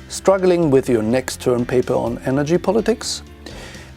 Struggling with your next term paper on energy politics?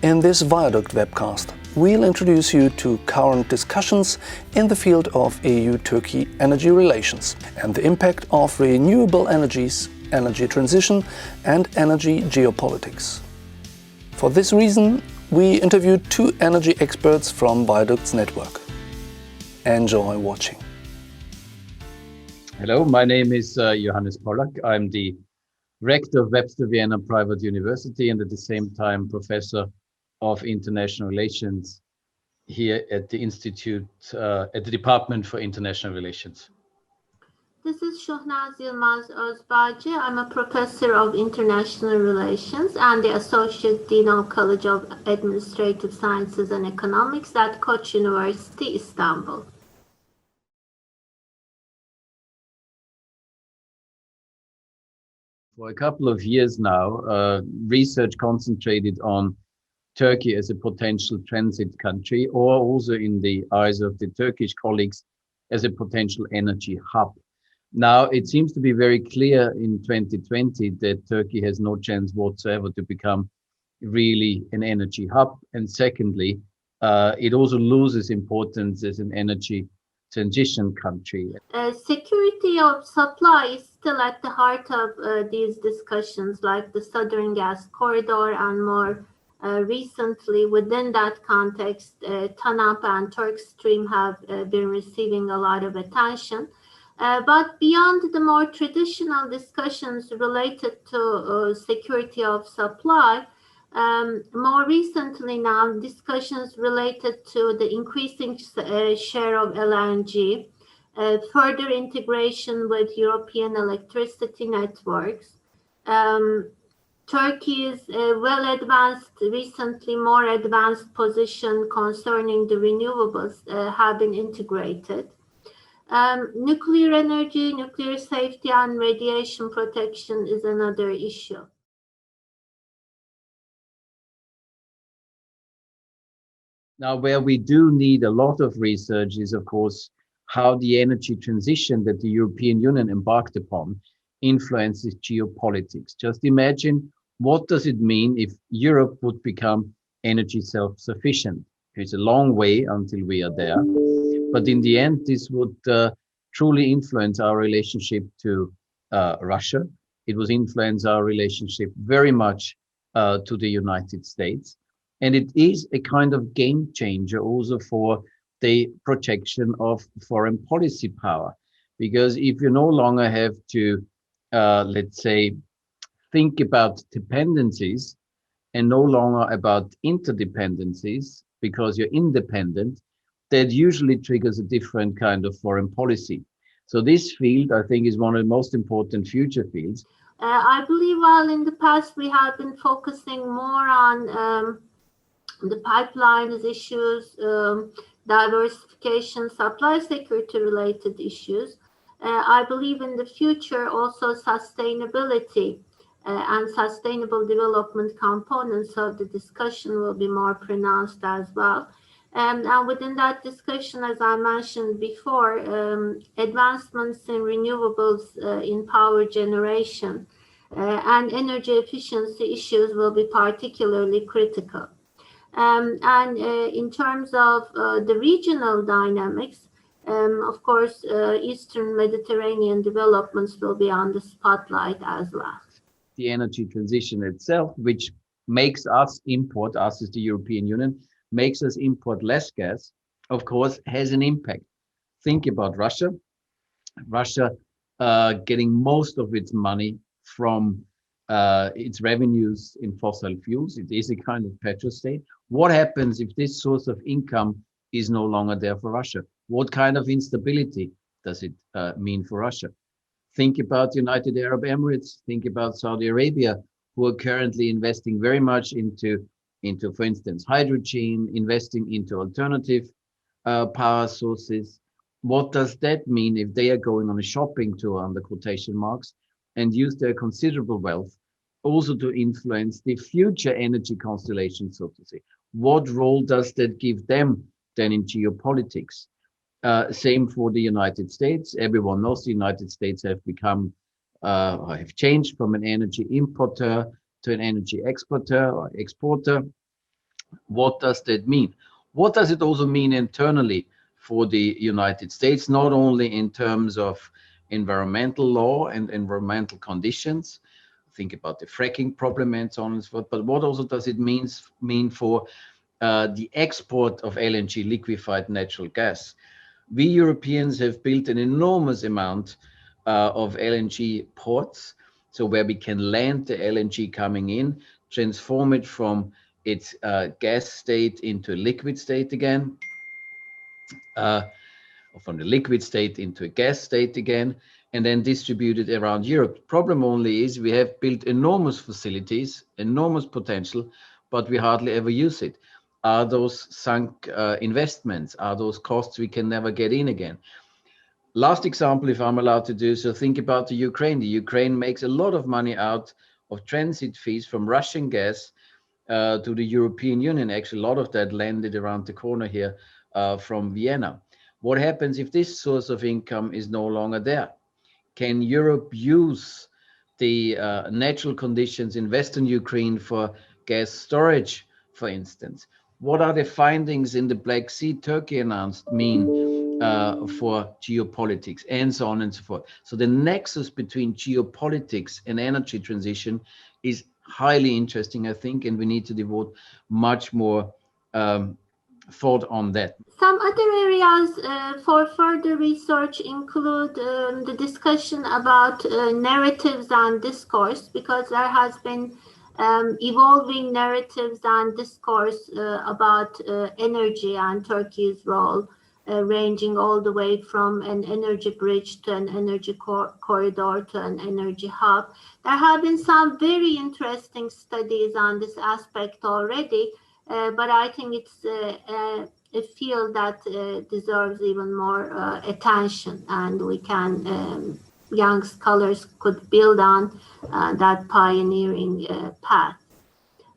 In this VIADUCT Webcast, we'll introduce you to current discussions in the field of EU-Turkey energy relations and the impact of renewable energies, energy transition and energy geopolitics. For this reason, we interviewed two energy experts from VIADUCT's network. Enjoy watching. Hello, my name is Johannes Pollack. I'm the rector of Webster Vienna Private University and at the same time professor of international relations here at the Institute, at the Department for International Relations. This is Şuhnaz Yılmaz Özbağcı. I'm a professor of international relations and the associate dean of College of Administrative Sciences and Economics at Koç University, Istanbul. For a couple of years now, research concentrated on Turkey as a potential transit country, or also in the eyes of the Turkish colleagues as a potential energy hub. Now, it seems to be very clear in 2020 that Turkey has no chance whatsoever to become really an energy hub. And secondly, it also loses importance as an energy transition country. Security of supply is still at the heart of these discussions, like the Southern Gas Corridor, and more recently, within that context, TANAP and Turkstream have been receiving a lot of attention. But beyond the more traditional discussions related to security of supply, more recently now, discussions related to the increasing share of LNG, further integration with European electricity networks, Turkey's recently more advanced position concerning the renewables have been integrated. Nuclear energy, nuclear safety and radiation protection is another issue. Now, where we do need a lot of research is, of course, how the energy transition that the European Union embarked upon influences geopolitics. Just imagine, what does it mean if Europe would become energy self-sufficient? It's a long way until we are there. But in the end, this would truly influence our relationship to Russia. It would influence our relationship very much to the United States. And it is a kind of game changer also for the projection of foreign policy power. Because if you no longer have to, let's say, think about dependencies and no longer about interdependencies because you're independent, that usually triggers a different kind of foreign policy. So this field, I think, is one of the most important future fields. I believe while in the past we have been focusing more on the pipelines issues, diversification, supply security related issues. I believe in the future also sustainability and sustainable development components of the discussion will be more pronounced as well. And within that discussion, as I mentioned before, advancements in renewables in power generation and energy efficiency issues will be particularly critical. And in terms of the regional dynamics, of course, Eastern Mediterranean developments will be on the spotlight as well. The energy transition itself, which makes us import, us as the European Union, makes us import less gas, of course, has an impact. Think about Russia. Russia getting most of its money from its revenues in fossil fuels. It is a kind of petrostate. What happens if this source of income is no longer there for Russia? What kind of instability does it mean for Russia? Think about United Arab Emirates. Think about Saudi Arabia, who are currently investing very much into, for instance, hydrogen, investing into alternative power sources. What does that mean if they are going on a shopping tour, under quotation marks, and use their considerable wealth also to influence the future energy constellation, so to say? What role does that give them then in geopolitics? Same for the United States. Everyone knows the United States have become have changed from an energy importer to an energy exporter or exporter. What does that mean? What does it also mean internally for the United States, not only in terms of environmental law and environmental conditions, think about the fracking problem and so on and so forth, but what also does it mean for the export of LNG, liquefied natural gas? We Europeans have built an enormous amount of LNG ports, so where we can land the LNG coming in, transform it from its gas state into a liquid state again, or from the liquid state into a gas state again, and then distribute it around Europe. Problem only is we have built enormous facilities, enormous potential, but we hardly ever use it. Are those sunk investments? Are those costs we can never get in again? Last example, if I'm allowed to do so, think about the Ukraine. The Ukraine makes a lot of money out of transit fees from Russian gas to the European Union. Actually, a lot of that landed around the corner here from Vienna. What happens if this source of income is no longer there? Can Europe use the natural conditions in Western Ukraine for gas storage, for instance? What are the findings in the Black Sea Turkey announced mean for geopolitics, and so on and so forth? So the nexus between geopolitics and energy transition is highly interesting, I think, and we need to devote much more thought on that. Some other areas for further research include the discussion about narratives and discourse, because there has been evolving narratives and discourse about energy and Turkey's role, ranging all the way from an energy bridge to an energy corridor to an energy hub. There have been some very interesting studies on this aspect already, but I think it's a field that deserves even more attention, and we can, young scholars could build on that pioneering path.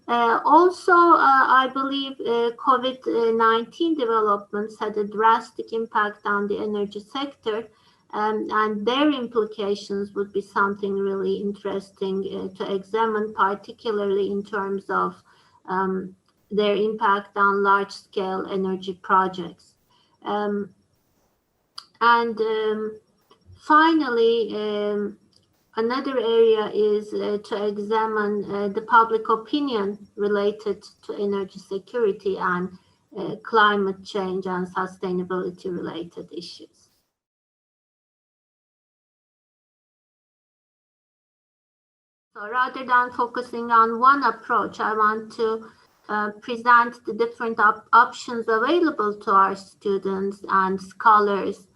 Also, I believe COVID-19 developments had a drastic impact on the energy sector, and their implications would be something really interesting to examine, particularly in terms of their impact on large-scale energy projects. Finally, another area is to examine the public opinion related to energy security and climate change and sustainability related issues. So rather than focusing on one approach, I want to present the different options available to our students and scholars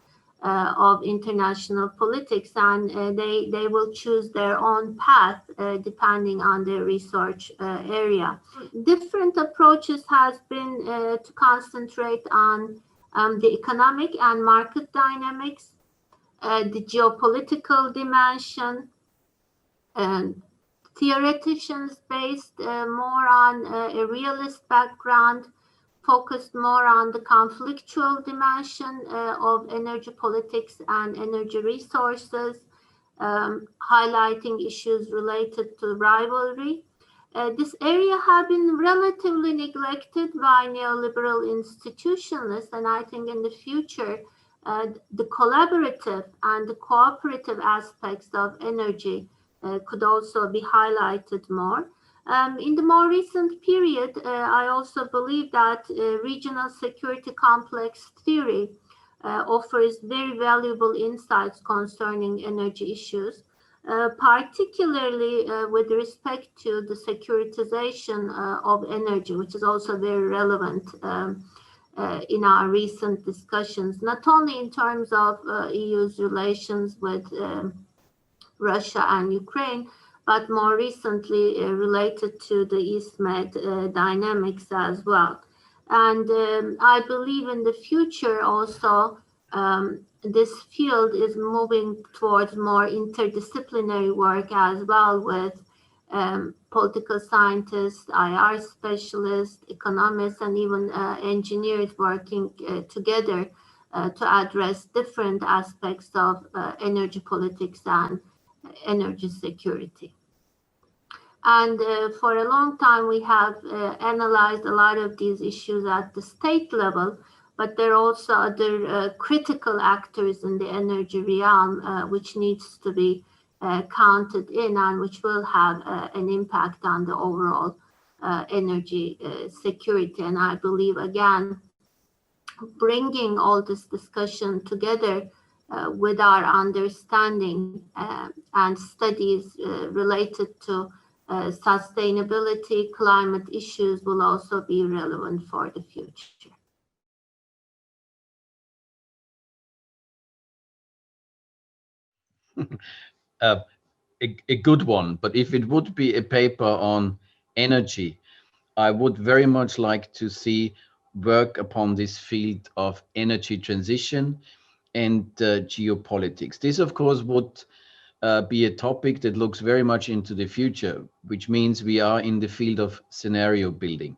of international politics, and they will choose their own path depending on their research area. Different approaches has been to concentrate on the economic and market dynamics, the geopolitical dimension, and theoreticians based more on a realist background, focused more on the conflictual dimension of energy politics and energy resources, highlighting issues related to rivalry. This area has been relatively neglected by neoliberal institutionalists, and I think in the future, the collaborative and the cooperative aspects of energy could also be highlighted more. In the more recent period, I also believe that regional security complex theory offers very valuable insights concerning energy issues, particularly with respect to the securitization of energy, which is also very relevant in our recent discussions, not only in terms of EU's relations with Russia and Ukraine, but more recently related to the East Med dynamics as well. And I believe in the future also this field is moving towards more interdisciplinary work as well, with political scientists, IR specialists, economists, and even engineers working together to address different aspects of energy politics and energy security. And for a long time, we have analyzed a lot of these issues at the state level, but there are also other critical actors in the energy realm which needs to be counted in and which will have an impact on the overall energy security. And I believe, again, bringing all this discussion together with our understanding and studies related to sustainability, climate issues will also be relevant for the future. A good one, but if it would be a paper on energy, I would very much like to see work upon this field of energy transition and geopolitics. This, of course, would be a topic that looks very much into the future, which means we are in the field of scenario building,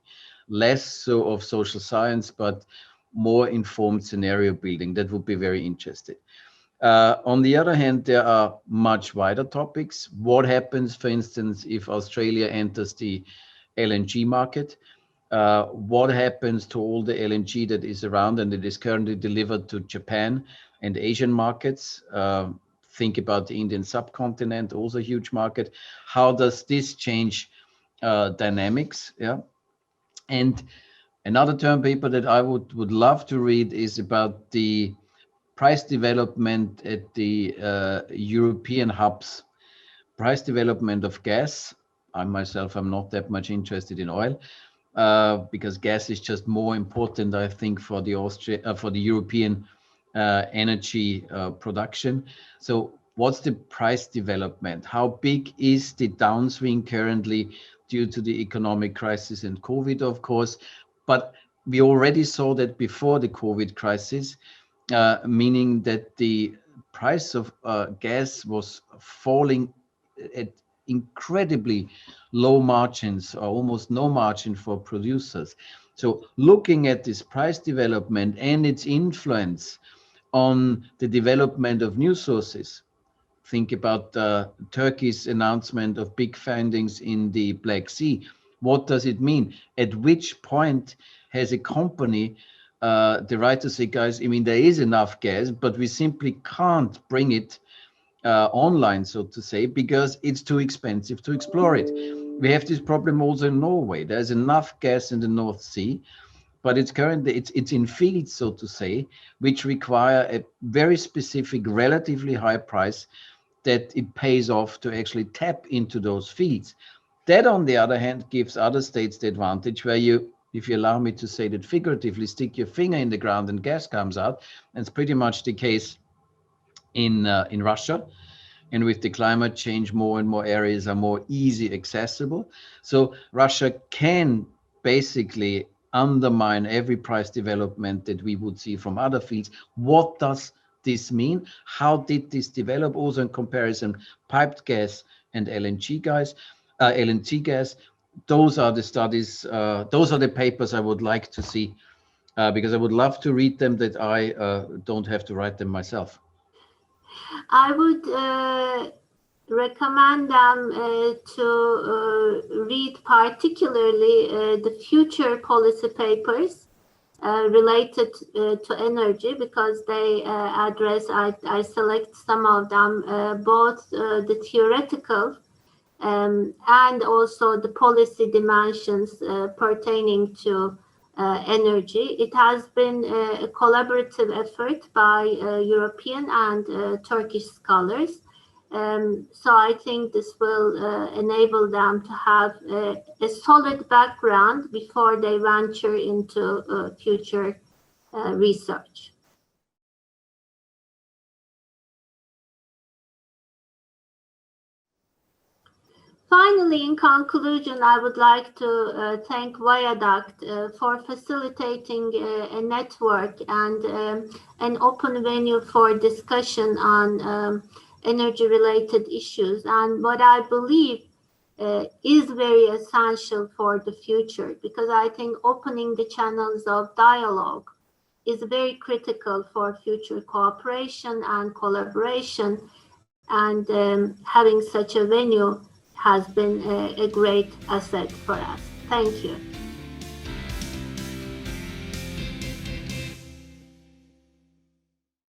less so of social science, but more informed scenario building. That would be very interesting. On the other hand, there are much wider topics. What happens, for instance, if Australia enters the LNG market? What happens to all the LNG that is around and that is currently delivered to Japan and Asian markets? Think about the Indian subcontinent, also a huge market. How does this change dynamics? Yeah. And another term paper that I would love to read is about the price development at the European hubs, price development of gas. I myself am not that much interested in oil because gas is just more important, I think, for the European energy production. So what's the price development? How big is the downswing currently due to the economic crisis and COVID, of course? But we already saw that before the COVID crisis, meaning that the price of gas was falling at incredibly low margins or almost no margin for producers. So looking at this price development and its influence on the development of new sources, think about Turkey's announcement of big findings in the Black Sea. What does it mean? At which point has a company the right to say, guys, I mean, there is enough gas, but we simply can't bring it online, so to say, because it's too expensive to explore it. We have this problem also in Norway. There's enough gas in the North Sea, but it's currently it's in fields, so to say, which require a very specific, relatively high price that it pays off to actually tap into those fields. That, on the other hand, gives other states the advantage where you, if you allow me to say that figuratively, stick your finger in the ground and gas comes out. And it's pretty much the case in Russia. And with the climate change, more and more areas are more easy accessible. So Russia can basically undermine every price development that we would see from other fields. What does this mean? How did this develop? Also in comparison, piped gas and LNG gas. Those are the studies, those are the papers I would like to see because I would love to read them, that I don't have to write them myself. I would recommend them to read particularly the future policy papers related to energy, because they address, I select some of them, both the theoretical and also the policy dimensions pertaining to energy. It has been a collaborative effort by European and Turkish scholars. So I think this will enable them to have a solid background before they venture into future research. Finally, in conclusion, I would like to thank VIADUCT for facilitating a network and an open venue for discussion on energy-related issues, and what I believe is very essential for the future, because I think opening the channels of dialogue is very critical for future cooperation and collaboration and having such a venue has been a great asset for us. Thank you.